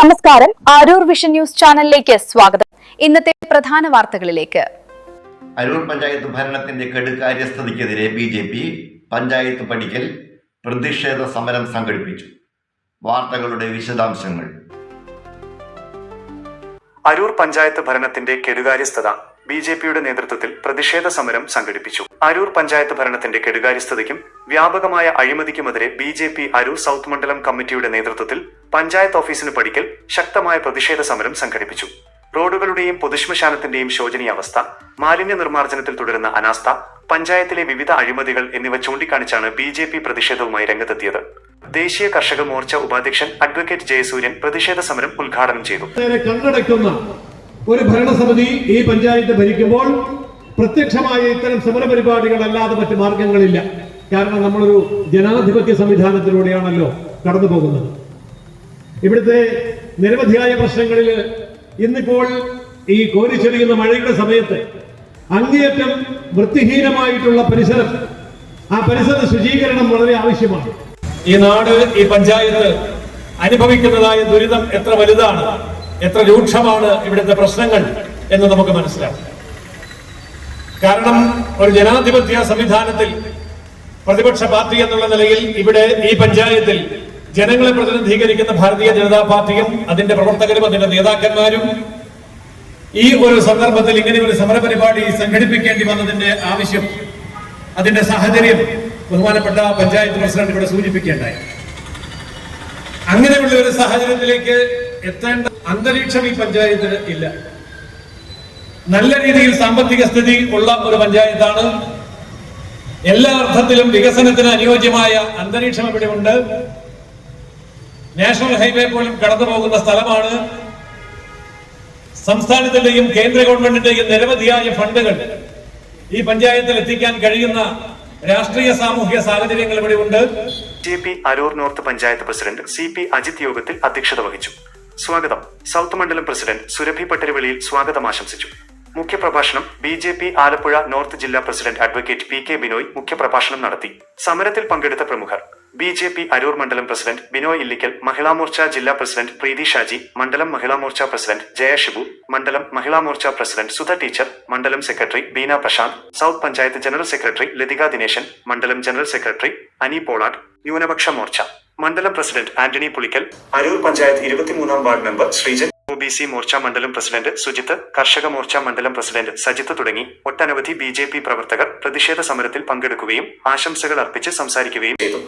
നമസ്കാരം, Aroor vision news ചാനലിലേക്ക് സ്വാഗതം. ഇന്നത്തെ പ്രധാന വാർത്തകളിലേക്ക്. അരൂർ പഞ്ചായത്ത് ഭരണത്തിന്റെ കെടുകാര്യസ്ഥതയ്ക്കെതിരെ ബി.ജെ.പി. പഞ്ചായത്ത് പടിക്കൽ പ്രതിഷേധ സമരം സംഘടിപ്പിച്ചു. വാർത്തകളുടെ വിശദാംശങ്ങൾ. അരൂർ പഞ്ചായത്ത് ഭരണത്തിന്റെ കെടുകാര്യസ്ഥത ബി.ജെ.പിയുടെ നേതൃത്വത്തിൽ പ്രതിഷേധ സമരം സംഘടിപ്പിച്ചു. അരൂർ പഞ്ചായത്ത് ഭരണത്തിന്റെ കെടുകാര്യസ്ഥതയ്ക്കും വ്യാപകമായ അഴിമതിക്കുമെതിരെ ബി.ജെ.പി. അരൂർ സൗത്ത് മണ്ഡലം കമ്മിറ്റിയുടെ നേതൃത്വത്തിൽ പഞ്ചായത്ത് ഓഫീസിന് പടിക്കൽ ശക്തമായ പ്രതിഷേധ സമരം സംഘടിപ്പിച്ചു. റോഡുകളുടെയും പൊതുശ്മശാനത്തിന്റെയും ശോചനീയാവസ്ഥ, മാലിന്യ നിർമ്മാർജ്ജനത്തിൽ തുടരുന്ന അനാസ്ഥ, പഞ്ചായത്തിലെ വിവിധ അഴിമതികൾ എന്നിവ ചൂണ്ടിക്കാണിച്ചാണ് ബി.ജെ.പി. പ്രതിഷേധവുമായി രംഗത്തെത്തിയത്. ദേശീയ കർഷക മോർച്ച ഉപാധ്യക്ഷൻ അഡ്വക്കേറ്റ് ജയസൂര്യൻ പ്രതിഷേധ സമരം ഉദ്ഘാടനം ചെയ്തു. കണ്ണടയ്ക്കുന്ന ഒരു ഭരണസമിതി ഈ പഞ്ചായത്ത് ഭരിക്കുമ്പോൾ പ്രത്യക്ഷമായ ഇത്തരം സമരപരിപാടികളല്ലാതെ മറ്റു മാർഗങ്ങളില്ല. കാരണം നമ്മളൊരു ജനാധിപത്യ സംവിധാനത്തിലൂടെയാണല്ലോ കടന്നു പോകുന്നത്. ഇവിടുത്തെ നിരവധിയായ പ്രശ്നങ്ങളിൽ ഇന്നിപ്പോൾ ഈ കോരിച്ചൊരിയുന്ന മഴയുടെ സമയത്ത് അങ്ങേയറ്റം വൃത്തിഹീനമായിട്ടുള്ള പരിസരം, ആ പരിസര ശുചീകരണം വളരെ ആവശ്യമാണ്. ഈ നാട്, ഈ പഞ്ചായത്ത് അനുഭവിക്കുന്നതായ ദുരിതം എത്ര വലുതാണ്, എത്ര രൂക്ഷമാണ് ഇവിടുത്തെ പ്രശ്നങ്ങൾ എന്ന് നമുക്ക് മനസ്സിലാവും. കാരണം ഒരു ജനാധിപത്യ സംവിധാനത്തിൽ പ്രതിപക്ഷ പാർട്ടി എന്നുള്ള നിലയിൽ ഇവിടെ ഈ പഞ്ചായത്തിൽ ജനങ്ങളെ പ്രതിനിധീകരിക്കുന്ന ഭാരതീയ ജനതാ പാർട്ടിയും അതിന്റെ പ്രവർത്തകരും അതിന്റെ നേതാക്കന്മാരും ഈ ഒരു സന്ദർഭത്തിൽ ഇങ്ങനെ ഒരു സമരപരിപാടി സംഘടിപ്പിക്കേണ്ടി വന്നതിന്റെ ആവശ്യം, അതിന്റെ സാഹചര്യം ബഹുമാനപ്പെട്ട പഞ്ചായത്ത് പ്രസിഡന്റ് ഇവിടെ സൂചിപ്പിക്കേണ്ടായി. അങ്ങനെയുള്ള ഒരു സാഹചര്യത്തിലേക്ക് എത്തേണ്ട അന്തരീക്ഷം ഈ പഞ്ചായത്തിന് ഇല്ല. നല്ല രീതിയിൽ സാമ്പത്തിക സ്ഥിതി ഉള്ള ഒരു പഞ്ചായത്താണ്. എല്ലാ അർത്ഥത്തിലും വികസനത്തിന് അനുയോജ്യമായ അന്തരീക്ഷം ഇവിടെ ഉണ്ട്. നാഷണൽ ഹൈവേ പോലും കടന്നു പോകുന്ന സ്ഥലമാണ്. സംസ്ഥാനത്തിന്റെയും കേന്ദ്ര ഗവൺമെന്റിന്റെയും നിരവധിയായ ഫണ്ടുകൾ ഈ പഞ്ചായത്തിൽ എത്തിക്കാൻ കഴിയുന്ന രാഷ്ട്രീയ സാമൂഹ്യ സാഹചര്യങ്ങൾ ഇവിടെ ഉണ്ട്. BJP. Aroor North panchayat president C P. Ajith യോഗത്തിൽ അധ്യക്ഷത വഹിച്ചു. സ്വാഗതം സൗത്ത് മണ്ഡലം പ്രസിഡന്റ് സുരഭി പട്ടരുവെളിയിൽ സ്വാഗതം ആശംസിച്ചു. മുഖ്യപ്രഭാഷണം ബി.ജെ.പി. ആലപ്പുഴ നോർത്ത് ജില്ലാ പ്രസിഡന്റ് അഡ്വക്കേറ്റ് പി.കെ. ബിനോയ് മുഖ്യപ്രഭാഷണം നടത്തി. സമരത്തിൽ പങ്കെടുത്ത പ്രമുഖർ ബി.ജെ.പി. അരൂർ മണ്ഡലം പ്രസിഡന്റ് ബിനോയ് ഇല്ലിക്കൽ, മഹിളാ മോർച്ച ജില്ലാ പ്രസിഡന്റ് പ്രീതി ഷാജി, മണ്ഡലം മഹിളാ മോർച്ച പ്രസിഡന്റ് ജയ ഷിബു, മണ്ഡലം മഹിളാ മോർച്ച പ്രസിഡന്റ് സുധ ടീച്ചർ, മണ്ഡലം secretary Beena Prasanth, south panchayat general secretary Lathika Dineshan, മണ്ഡലം ജനറൽ സെക്രട്ടറി അനി പോളാട്ട്, ന്യൂനപക്ഷ മോർച്ച മണ്ഡലം പ്രസിഡന്റ് ആന്റണി പുളിക്കൽ, അരൂർ പഞ്ചായത്ത് 23-ാം ward member Sreejan, OBC. Morcha മണ്ഡലം പ്രസിഡന്റ് സുജിത്ത്, കർഷക മോർച്ച മണ്ഡലം പ്രസിഡന്റ് സജിത്ത് തുടങ്ങി ഒട്ടനവധി ബി.ജെ.പി. പ്രവർത്തകർ പ്രതിഷേധ സമരത്തിൽ പങ്കെടുക്കുകയും ആശംസകൾ അർപ്പിച്ച് സംസാരിക്കുകയും ചെയ്തു.